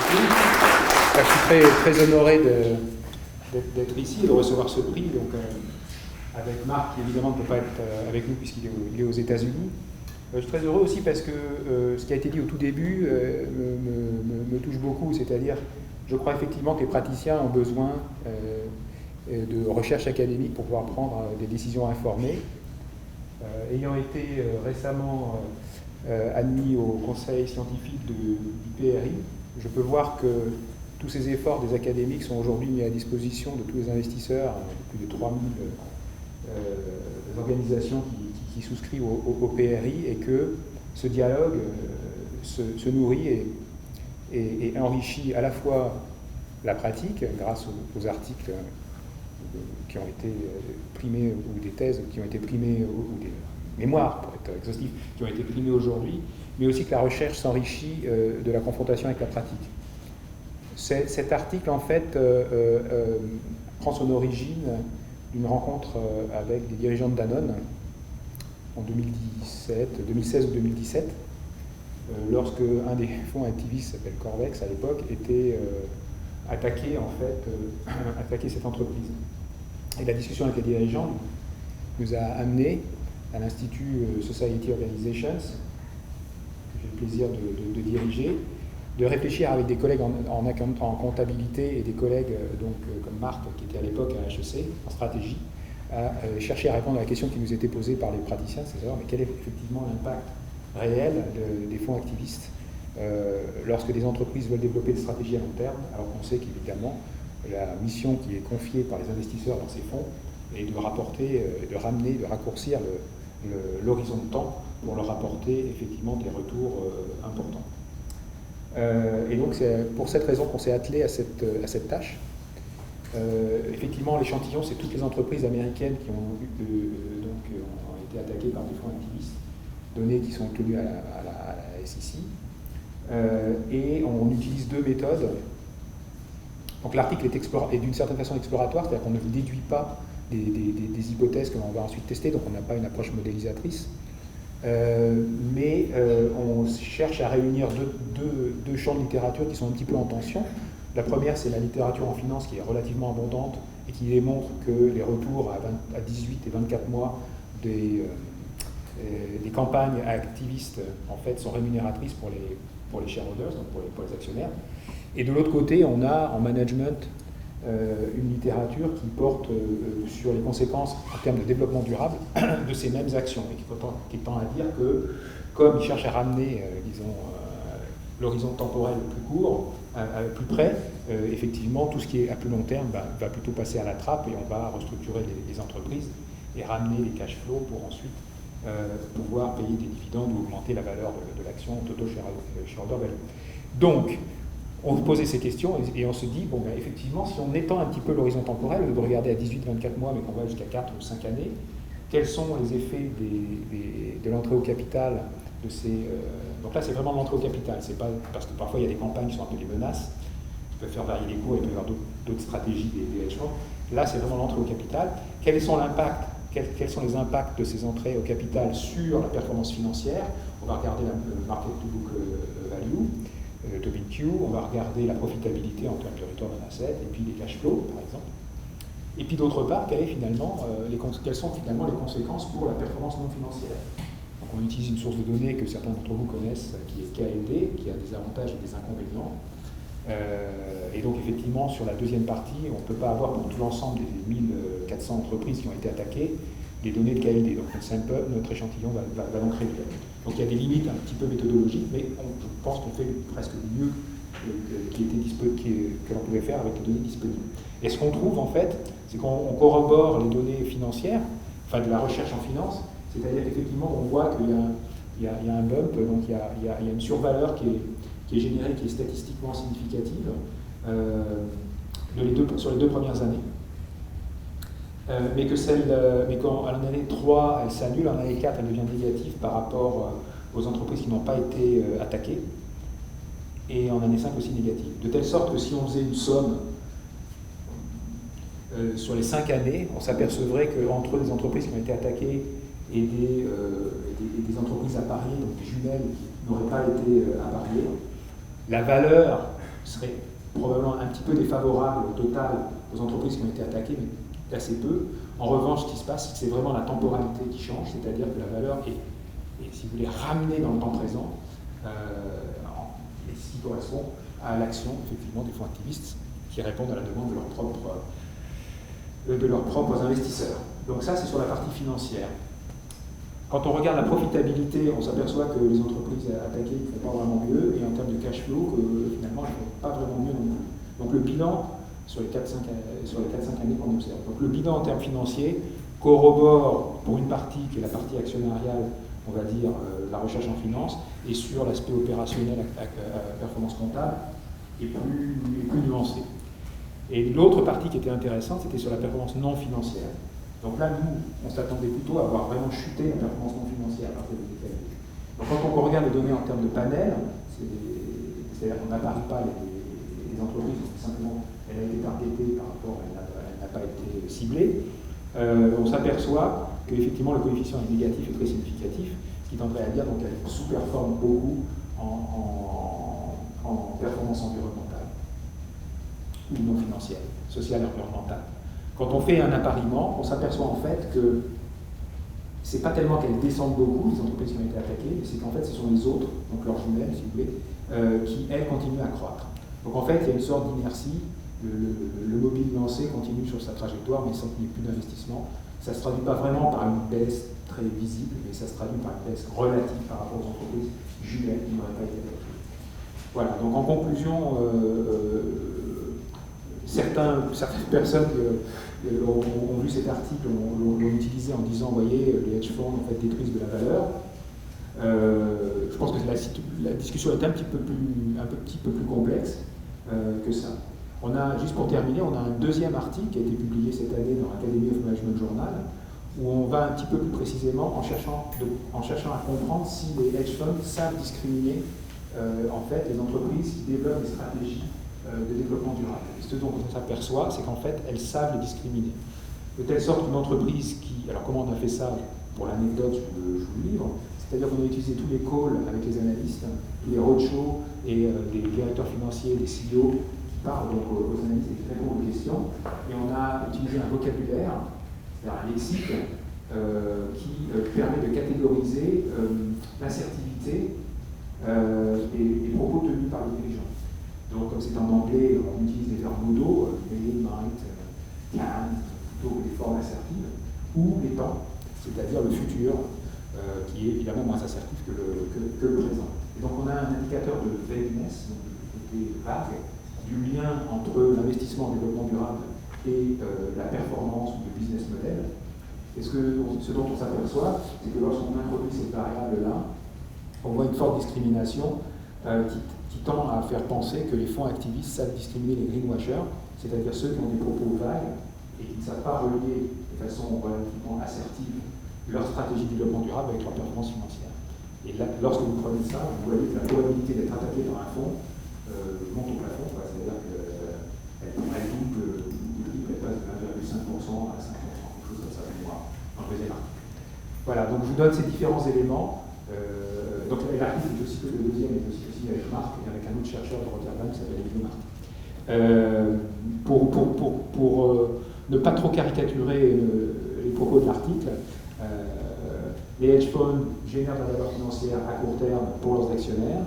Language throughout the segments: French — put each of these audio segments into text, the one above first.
Je suis très honoré d'être ici et de recevoir ce prix. Donc, avec Marc, qui évidemment ne peut pas être avec nous puisqu'il est aux États-Unis. Je suis très heureux aussi parce que ce qui a été dit au tout début me touche beaucoup, c'est-à-dire, je crois effectivement que les praticiens ont besoin de recherche académique pour pouvoir prendre des décisions informées. Ayant été récemment admis au conseil scientifique du PRI, je peux voir que tous ces efforts des académiques sont aujourd'hui mis à disposition de tous les investisseurs, plus de 3000 organisations qui souscrivent au PRI, et que ce dialogue se nourrit et enrichit à la fois la pratique grâce aux articles qui ont été primés, ou des thèses qui ont été primées, ou des mémoires, pour être exhaustif, qui ont été primées aujourd'hui, mais aussi que la recherche s'enrichit de la confrontation avec la pratique. Cet article, en fait, prend son origine d'une rencontre avec des dirigeants de Danone en 2016 ou 2017, lorsque un des fonds activistes, s'appelle Corvex à l'époque, était attaqué cette entreprise. Et la discussion avec les dirigeants nous a amené à l'Institut Society Organizations, que j'ai le plaisir de diriger, de réfléchir avec des collègues en comptabilité et des collègues comme Marc, qui était à l'époque à HEC, en stratégie, à chercher à répondre à la question qui nous était posée par les praticiens, c'est de savoir mais quel est effectivement l'impact réel des fonds activistes lorsque des entreprises veulent développer des stratégies à long terme, alors qu'on sait qu'évidemment la mission qui est confiée par les investisseurs dans ces fonds est de rapporter, de ramener, de raccourcir l'horizon de temps pour leur apporter effectivement des retours importants. Et donc c'est pour cette raison qu'on s'est attelé à cette tâche. Effectivement, l'échantillon, c'est toutes les entreprises américaines qui ont été attaquées par des fonds activistes, données qui sont obtenues à la SEC. Et on utilise deux méthodes. Donc l'article est d'une certaine façon exploratoire, c'est-à-dire qu'on ne déduit pas des hypothèses que l'on va ensuite tester, donc on n'a pas une approche modélisatrice. Mais on cherche à réunir deux champs de littérature qui sont un petit peu en tension. La première, c'est la littérature en finance qui est relativement abondante et qui démontre que les retours à 18 et 24 mois des campagnes activistes en fait, sont rémunératrices pour les shareholders, donc pour les actionnaires. Et de l'autre côté, on a en management une littérature qui porte sur les conséquences en termes de développement durable de ces mêmes actions, et qui tend à dire que, comme ils cherchent à ramener, l'horizon temporel plus court, plus près, effectivement, tout ce qui est à plus long terme va plutôt passer à la trappe, et on va restructurer les entreprises et ramener les cash flows pour ensuite pouvoir payer des dividendes ou augmenter la valeur de l'action total shareholder value. Donc, on se posait ces questions et on se dit, bon, ben, effectivement, si on étend un petit peu l'horizon temporel, au lieu de regarder à 18-24 mois, mais qu'on va jusqu'à 4 ou 5 années, quels sont les effets de l'entrée au capital de ces... Donc là, c'est vraiment l'entrée au capital. C'est pas parce que parfois, il y a des campagnes qui sont un peu des menaces, qui peuvent faire varier les cours, il peut y avoir d'autres stratégies des hedge funds. Là, c'est vraiment l'entrée au capital. Quels sont les impacts de ces entrées au capital sur la performance financière? On va regarder le market to book value, le Tobin Q, on va regarder la profitabilité en termes de return on asset, et puis les cash flows, par exemple. Et puis d'autre part, quelles sont finalement les conséquences pour la performance non financière? Donc on utilise une source de données que certains d'entre vous connaissent, qui est KLD, qui a des avantages et des inconvénients. Et donc effectivement, sur la deuxième partie, on ne peut pas avoir pour tout l'ensemble des 1400 entreprises qui ont été attaquées des données de KLD. Donc notre échantillon va donc réduire. Donc il y a des limites un petit peu méthodologiques, mais je pense qu'on fait presque mieux que l'on pouvait faire avec les données disponibles. Et ce qu'on trouve en fait, c'est qu'on corrobore les données financières, enfin de la recherche en finance, c'est-à-dire qu'effectivement on voit qu'il y a un bump, donc il y a une survaleur qui est générée, qui est statistiquement significative sur les deux premières années. Mais qu'en année 3, elle s'annule, en année 4, elle devient négative par rapport aux entreprises qui n'ont pas été attaquées, et en année 5 aussi négative. De telle sorte que si on faisait une somme sur les 5 années, on s'apercevrait qu'entre des entreprises qui ont été attaquées et des entreprises appariées, donc des jumelles qui n'auraient pas été appariées, la valeur serait probablement un petit peu défavorable au total aux entreprises qui ont été attaquées, mais assez peu. En revanche, ce qui se passe, c'est vraiment la temporalité qui change, c'est-à-dire que la valeur est, si vous voulez, ramenée dans le temps présent, et ce qui correspond à l'action, effectivement, des fonds activistes qui répondent à la demande de leurs propres investisseurs. Donc ça, c'est sur la partie financière. Quand on regarde la profitabilité, on s'aperçoit que les entreprises attaquées ne font pas vraiment mieux, et en termes de cash flow, que finalement, elles ne font pas vraiment mieux non plus. Donc le bilan, sur les 4-5 années qu'on observe. Donc le bilan en termes financiers corrobore pour une partie, qui est la partie actionnariale, on va dire, la recherche en finance, et sur l'aspect opérationnel à performance comptable, est plus nuancé. Et l'autre partie qui était intéressante, c'était sur la performance non financière. Donc là, nous, on s'attendait plutôt à voir vraiment chuter la performance non financière à partir des détails. Donc quand on regarde les données en termes de panel, c'est-à-dire qu'on n'apparie pas les entreprises, simplement elle a été targetée par rapport, elle n'a pas été ciblée, on s'aperçoit qu'effectivement le coefficient est négatif et très significatif, ce qui tendrait à dire qu'elle sous-performe beaucoup en performance environnementale, ou non financière, sociale et environnementale. Quand on fait un appariement, on s'aperçoit en fait que c'est pas tellement qu'elles descendent beaucoup, les entreprises qui ont été attaquées, mais c'est qu'en fait ce sont les autres, donc leurs jumelles si vous voulez, qui elles continuent à croître. Donc en fait il y a une sorte d'inertie, le mobile lancé continue sur sa trajectoire, mais sans qu'il n'y ait plus d'investissement. Ça ne se traduit pas vraiment par une baisse très visible, mais ça se traduit par une baisse relative par rapport aux entreprises jumelles qui n'auraient pas été attaquées. Voilà, donc en conclusion, certaines personnes ont vu cet article, l'ont utilisé en disant, vous voyez, les hedge funds en fait, détruisent de la valeur. Je pense que la discussion est un petit peu plus complexe que ça. On a, juste pour terminer, on a un deuxième article qui a été publié cette année dans l'Academy of Management Journal, où on va un petit peu plus précisément en cherchant à comprendre si les hedge funds savent discriminer en fait les entreprises qui développent des stratégies de développement durable. Et ce dont on s'aperçoit, c'est qu'en fait, elles savent les discriminer. De telle sorte qu'une entreprise qui... Alors comment on a fait ça? Pour l'anecdote, je vous le livre. C'est-à-dire qu'on a utilisé tous les calls avec les analystes, tous les roadshows et les directeurs financiers, les CEO qui parlent donc aux analystes et qui répondent aux questions. Et on a utilisé un vocabulaire, c'est-à-dire un lexique, qui permet de catégoriser l'incertitude et les propos tenus par les dirigeants. Donc, comme c'est en anglais, on utilise des verbes modaux, may, might, can, plutôt que des formes assertives, ou les temps, c'est-à-dire le futur, qui est évidemment moins assertif que le présent. Et donc, on a un indicateur de vagueness, donc de côté vague, du lien entre l'investissement en développement durable et la performance ou le business model. Et ce dont on s'aperçoit, c'est que lorsqu'on introduit cette variable-là, on voit une forte discrimination qui tend à faire penser que les fonds activistes savent discriminer les greenwashers, c'est-à-dire ceux qui ont des propos vagues et qui ne savent pas relier de façon relativement assertive leur stratégie de développement durable avec leur performance financière. Et là, lorsque vous prenez ça, vous voyez que la probabilité d'être attaqué par un fonds monte au plafond, c'est-à-dire qu'elle double, elle passe de 1,5% à 5%, quelque chose comme ça, dans le deuxième article. Voilà, donc je vous donne ces différents éléments. Donc l'article est aussi que le deuxième est aussi avec Marc et avec un autre chercheur de Rotterdam qui s'appelle Guillaume Martin. Pour ne pas trop caricaturer les propos de l'article, les hedge funds génèrent de la valeur financière à court terme pour leurs actionnaires.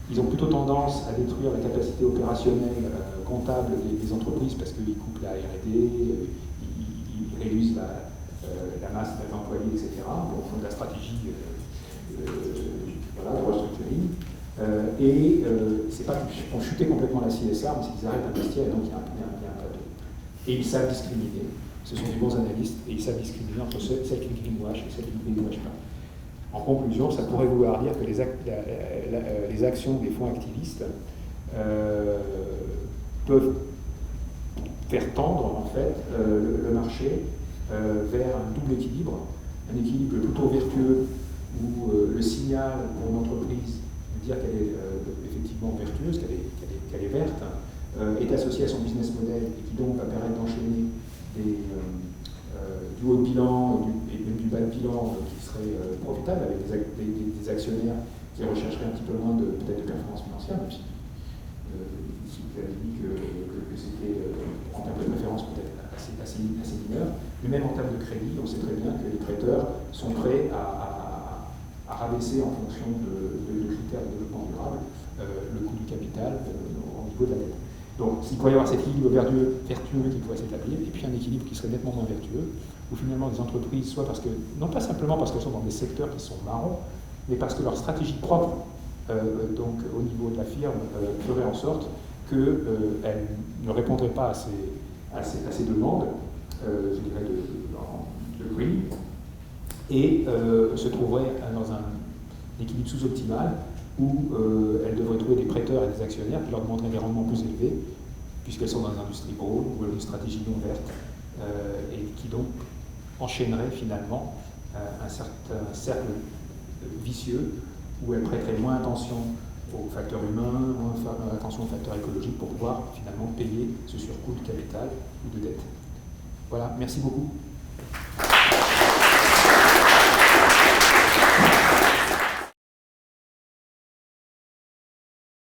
Ils ont plutôt tendance à détruire la capacité opérationnelle comptable des entreprises parce qu'ils coupent la R&D, ils réduisent la masse des employés, etc. pour faire de la stratégie de restructuring. C'est pas qu'ils font chuter complètement la CSR, mais c'est qu'ils arrêtent d'investir et donc il y a un plateau. Et ils savent discriminer. Ce sont des bons analystes et ils savent discriminer entre celles qui greenwash et celles qui ne greenwash pas. En conclusion, ça pourrait vouloir dire que les actions des fonds activistes peuvent faire tendre en fait le marché vers un double équilibre, un équilibre plutôt vertueux où le signal pour une entreprise de dire qu'elle est effectivement vertueuse, qu'elle est verte, est associé à son business model et qui donc va permettre d'enchaîner du haut de bilan et même du bas de bilan qui serait profitable avec des actionnaires qui rechercheraient un petit peu moins peut-être de performance financière, même si qui a dit que c'était, en termes de préférence, peut-être assez mineur. Mais même en termes de crédit, on sait très bien que les prêteurs sont prêts à rabaisser en fonction de critères de développement durable le coût du capital au niveau de la dette. Donc, s'il pourrait y avoir cet équilibre vertueux qui pourrait s'établir, et puis un équilibre qui serait nettement moins vertueux, où finalement les entreprises, soit parce que, non pas simplement parce qu'elles sont dans des secteurs qui sont marrons, mais parce que leur stratégie propre, donc au niveau de la firme, ferait en sorte qu'elles ne répondraient pas à ces demandes, je dirais, de green, et se trouveraient dans un équilibre sous-optimal où elles devraient trouver des prêteurs et des actionnaires qui leur demanderaient des rendements plus élevés, puisqu'elles sont dans une industrie brown ou une stratégie non verte, et qui donc enchaînerait finalement un cercle vicieux où elles prêteraient moins attention aux facteurs humains, moins attention aux facteurs écologiques pour pouvoir finalement payer ce surcoût de capital ou de dette. Voilà, merci beaucoup.